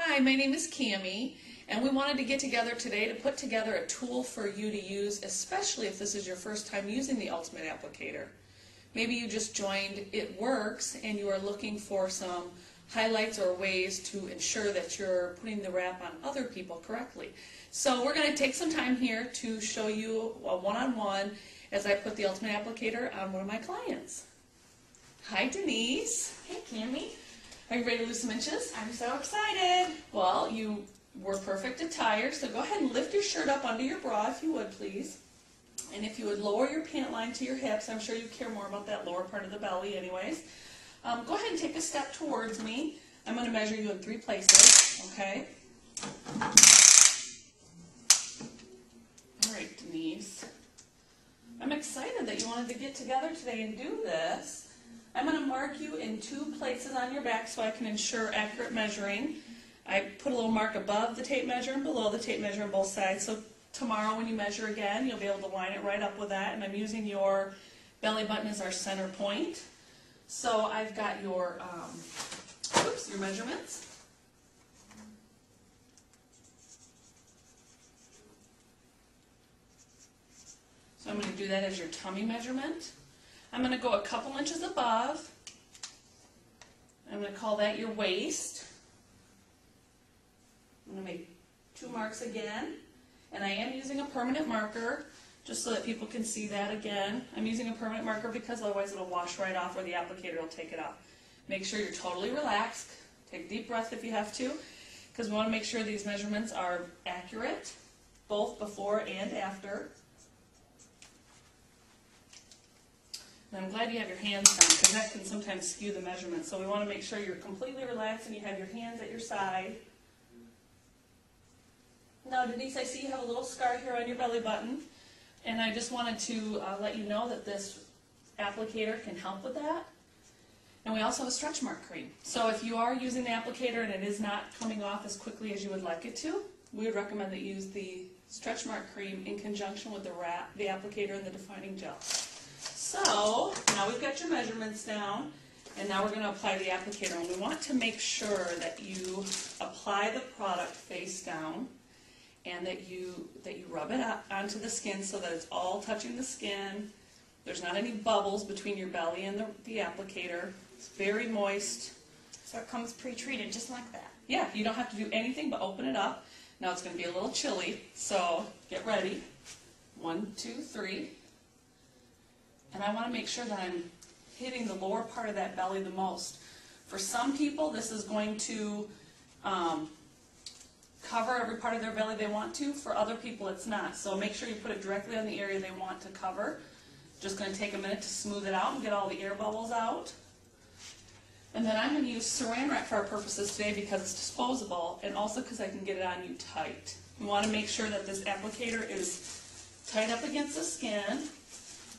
Hi, my name is Cammie, and we wanted to get together today to put together a tool for you to use, especially if this is your first time using the Ultimate Applicator. Maybe you just joined It Works and you are looking for some highlights or ways to ensure that you're putting the wrap on other people correctly. So we're going to take some time here to show you a one-on-one as I put the Ultimate Applicator on one of my clients. Hi, Denise. Hey, Cammie. Are you ready to lose some inches? I'm so excited. Well, you were perfect attire, so go ahead and lift your shirt up under your bra if you would, please. And if you would lower your pant line to your hips, I'm sure you care more about that lower part of the belly anyways. Go ahead and take a step towards me. I'm going to measure you in 3 places, okay? All right, Denise. I'm excited that you wanted to get together today and do this. I'm going to mark you in 2 places on your back so I can ensure accurate measuring. I put a little mark above the tape measure and below the tape measure on both sides, so tomorrow when you measure again, you'll be able to line it right up with that. And I'm using your belly button as our center point. So I've got your, your measurements. So I'm going to do that as your tummy measurement. I'm going to go a couple inches above. I'm going to call that your waist. I'm going to make 2 marks again. And I am using a permanent marker, just so that people can see that again. I'm using a permanent marker because otherwise it'll wash right off or the applicator will take it off. Make sure you're totally relaxed. Take a deep breath if you have to, because we want to make sure these measurements are accurate, both before and after. And I'm glad you have your hands down, because that can sometimes skew the measurements. So we want to make sure you're completely relaxed and you have your hands at your side. Now, Denise, I see you have a little scar here on your belly button, and I just wanted to let you know that this applicator can help with that. And we also have a stretch mark cream. So if you are using the applicator and it is not coming off as quickly as you would like it to, we would recommend that you use the stretch mark cream in conjunction with the applicator and the defining gel. So now we've got your measurements down, and now we're going to apply the applicator. And we want to make sure that you apply the product face down, and that you rub it up onto the skin so that it's all touching the skin. There's not any bubbles between your belly and the applicator. It's very moist. So it comes pre-treated just like that. Yeah, you don't have to do anything but open it up. Now it's going to be a little chilly, so get ready. 1, 2, 3. And I want to make sure that I'm hitting the lower part of that belly the most. For some people, this is going to cover every part of their belly they want to. For other people, it's not. So make sure you put it directly on the area they want to cover. Just going to take a minute to smooth it out and get all the air bubbles out. And then I'm going to use saran wrap for our purposes today because it's disposable, and also because I can get it on you tight. We want to make sure that this applicator is tight up against the skin.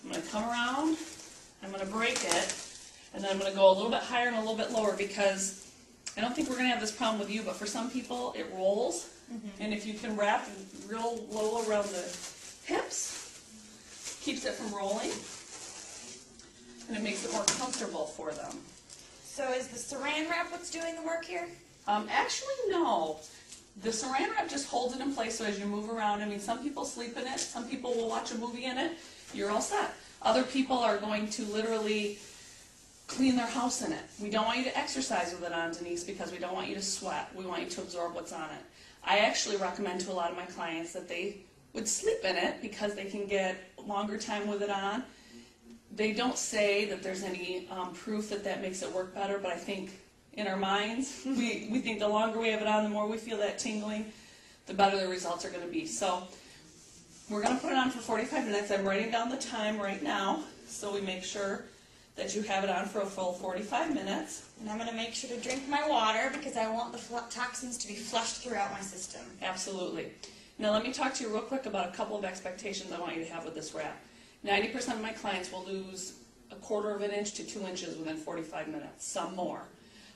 I'm going to come around, I'm going to break it, and then I'm going to go a little bit higher and a little bit lower, because I don't think we're going to have this problem with you, but for some people it rolls. And if you can wrap real low around the hips, keeps it from rolling, and it makes it more comfortable for them. So is the saran wrap what's doing the work here? Actually, no. The saran wrap just holds it in place, so as you move around, I mean, some people sleep in it, some people will watch a movie in it, you're all set. Other people are going to literally clean their house in it. We don't want you to exercise with it on, Denise, because we don't want you to sweat. We want you to absorb what's on it. I actually recommend to a lot of my clients that they would sleep in it because they can get longer time with it on. They don't say that there's any proof that that makes it work better, but I think in our minds, we think the longer we have it on, the more we feel that tingling, the better the results are going to be. So we're going to put it on for 45 minutes. I'm writing down the time right now, so we make sure that you have it on for a full 45 minutes. And I'm going to make sure to drink my water because I want the toxins to be flushed throughout my system. Absolutely. Now let me talk to you real quick about a couple of expectations I want you to have with this wrap. 90% of my clients will lose 1/4 of an inch to 2 inches within 45 minutes, some more.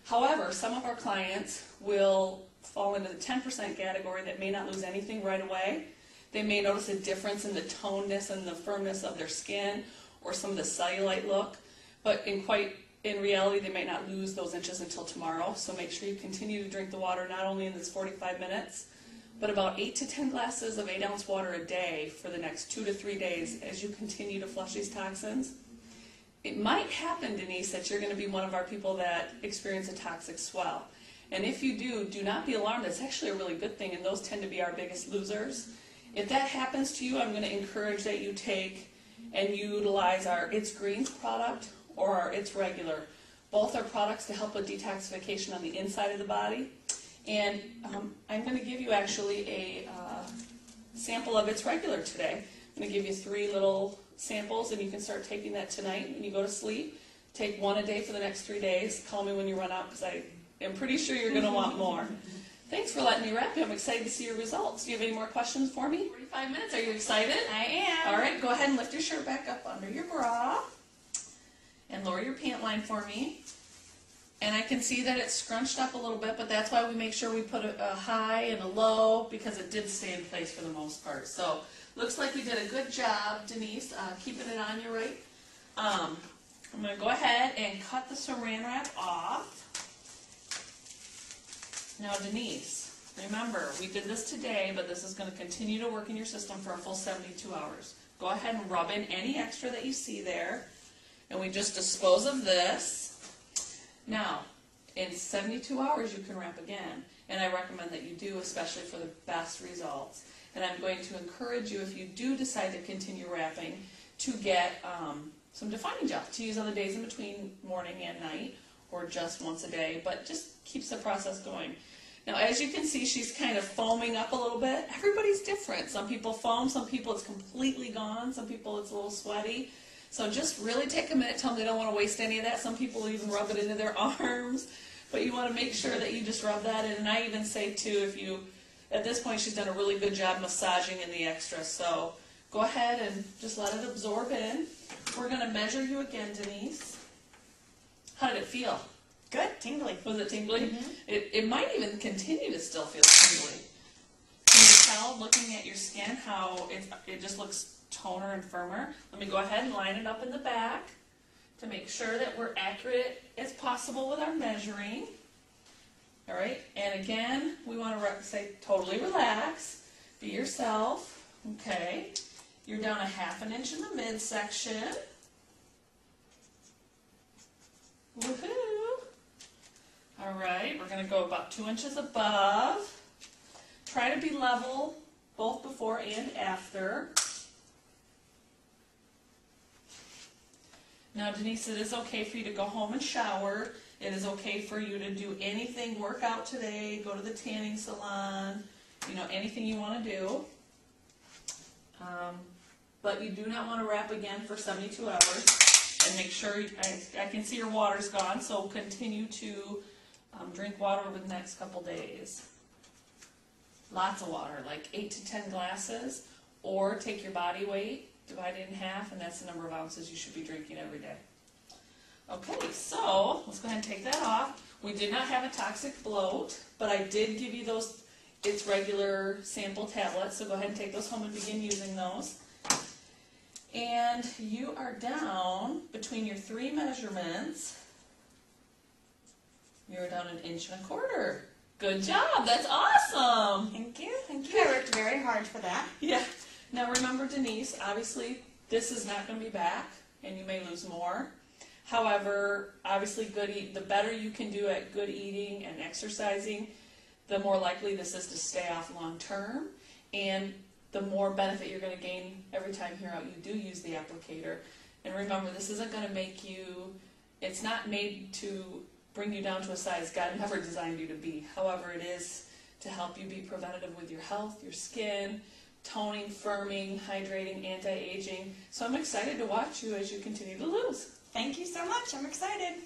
However, some of our clients will fall into the 10% category that may not lose anything right away. They may notice a difference in the tonedness and the firmness of their skin or some of the cellulite look, but in quite in reality, they might not lose those inches until tomorrow, so make sure you continue to drink the water not only in this 45 minutes, but about 8 to 10 glasses of 8-ounce water a day for the next 2 to 3 days as you continue to flush these toxins. It might happen, Denise, that you're going to be one of our people that experience a toxic swell. And if you do, do not be alarmed. It's actually a really good thing, and those tend to be our biggest losers. If that happens to you, I'm going to encourage that you take and utilize our It's Greens product or our It's Regular. Both are products to help with detoxification on the inside of the body. And I'm going to give you actually a sample of It's Regular today. I'm going to give you 3 little samples, and you can start taking that tonight when you go to sleep. Take 1 a day for the next 3 days. Call me when you run out, because I am pretty sure you're going to want more. Thanks for letting me wrap you. I'm excited to see your results. Do you have any more questions for me? 45 minutes. Are you excited? I am. All right, go ahead and lift your shirt back up under your bra and lower your pant line for me. And I can see that it's scrunched up a little bit, but that's why we make sure we put a high and a low, because it did stay in place for the most part. So looks like we did a good job, Denise, keeping it on you right. I'm going to go ahead and cut the saran wrap off. Now, Denise, remember, we did this today, but this is going to continue to work in your system for a full 72 hours. Go ahead and rub in any extra that you see there, and we just dispose of this. Now, in 72 hours, you can wrap again, and I recommend that you do, especially for the best results. And I'm going to encourage you, if you do decide to continue wrapping, to get some defining gel to use on the days in between morning and night, or just once a day, but just keeps the process going. Now, as you can see, she's kind of foaming up a little bit. Everybody's different. Some people foam, some people it's completely gone, some people it's a little sweaty. So just really take a minute, tell them they don't want to waste any of that. Some people even rub it into their arms, but you want to make sure that you just rub that in. And I even say, too, if you, at this point, she's done a really good job massaging in the extra. So go ahead and just let it absorb in. We're going to measure you again, Denise. How did it feel? Good, tingly. Was it tingly? Mm-hmm. It might even continue to still feel tingly. Can you tell, looking at your skin, how it just looks toner and firmer? Let me go ahead and line it up in the back to make sure that we're accurate as possible with our measuring. All right, and again, we want to say totally relax, be yourself. Okay, you're down a ½ inch in the midsection. Woohoo! All right, we're going to go about 2 inches above. Try to be level both before and after. Now, Denise, it is okay for you to go home and shower. It is okay for you to do anything, work out today, go to the tanning salon, anything you want to do. But you do not want to wrap again for 72 hours. And make sure, I can see your water's gone, so continue to drink water over the next couple days. Lots of water, like 8 to 10 glasses, or take your body weight, divide it in half, and that's the number of ounces you should be drinking every day. Okay, so let's go ahead and take that off. We did not have a toxic bloat, but I did give you those It's Regular sample tablets, so go ahead and take those home and begin using those. And you are down between your 3 measurements. You're down 1.25 inches. Good job. That's awesome. Thank you. Thank you. I worked very hard for that. Yeah. Now remember, Denise, obviously this is not going to be back, and you may lose more. However, obviously the better you can do at good eating and exercising, the more likely this is to stay off long term, and the more benefit you're going to gain every time here out you do use the applicator. And remember, this isn't going to make you, it's not made to bring you down to a size God never designed you to be. However, it is to help you be preventative with your health, your skin, toning, firming, hydrating, anti-aging. So I'm excited to watch you as you continue to lose. Thank you so much. I'm excited.